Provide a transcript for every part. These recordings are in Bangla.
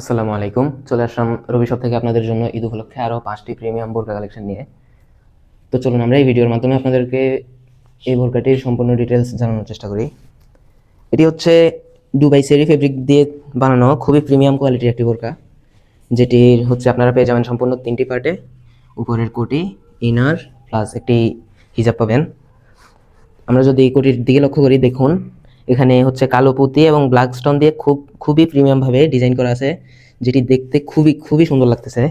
আসসালামু আলাইকুম। চলে আসলাম রবি শপ থেকে আপনাদের জন্য ঈদ উপলক্ষে আরও 5টি প্রিমিয়াম বোরকা কালেকশন নিয়ে। তো চলুন আমরা এই ভিডিওর মাধ্যমে আপনাদেরকে এই বোরকাটির সম্পূর্ণ ডিটেলস জানানোর চেষ্টা করি। এটি হচ্ছে দুবাই সেরি ফেব্রিক দিয়ে বানানো খুবই প্রিমিয়াম কোয়ালিটির একটি বোরকা, যেটির হচ্ছে আপনারা পেয়ে যাবেন সম্পূর্ণ 3টি পার্টে। উপরের কোটি, ইনার প্লাস একটি হিজাব পাবেন। আমরা যদি কোটির দিকে লক্ষ্য করি, দেখুন এখানে হচ্ছে কালো পুঁতি এবং ব্ল্যাক স্টোন দিয়ে খুবই প্রিমিয়ামভাবে ডিজাইন করা আছে, যেটি দেখতে খুবই খুবই সুন্দর লাগতেছে।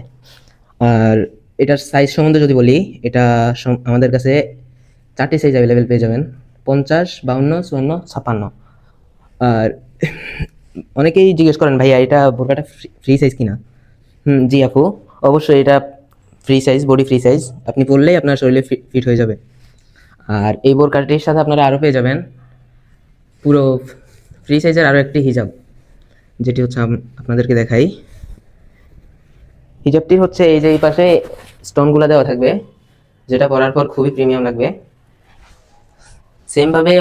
আর এটার সাইজ সম্বন্ধে যদি বলি, এটা আমাদের কাছে 4টি সাইজ অ্যাভেলেবেল পেয়ে যাবেন: 50, 52, 54, 56। আর অনেকেই জিজ্ঞেস করেন, ভাইয়া এটা বোরকাটা ফ্রি সাইজ কিনা? জি আপু, অবশ্যই এটা free size, body free size. আপনি পরলেই আপনার শরীরে ফিট হয়ে যাবে। আর এই বোরকাটির সাথে আপনারা আরও পেয়ে যাবেন পুরো ফ্রি সাইজের আরও একটি হিজাব, যেটি হচ্ছে আপনাদেরকে দেখাই। হিজাবটির হচ্ছে এই যে এই পাশে স্টোনগুলো দেওয়া থাকবে, যেটা পরার পর খুবই প্রিমিয়াম লাগবে। সেম ভাবে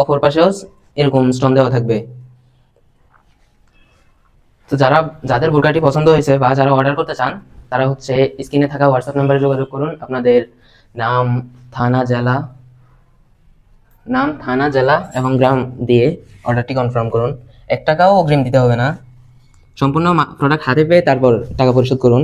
অপর পাশেও এরকম স্টোন দেওয়া থাকবে। তো যাদের বোরকাটি পছন্দ হয়েছে বা যারা অর্ডার করতে চান, তারা হচ্ছে স্ক্রিনে থাকা হোয়াটসঅ্যাপ নাম্বারে যোগাযোগ করুন। আপনাদের নাম, থানা, জেলা এবং গ্রাম দিয়ে অর্ডারটি কনফার্ম করুন। 1 টাকাও অগ্রিম দিতে হবে না। সম্পূর্ণ প্রোডাক্ট হাতে পেয়ে তারপর টাকা পরিশোধ করুন।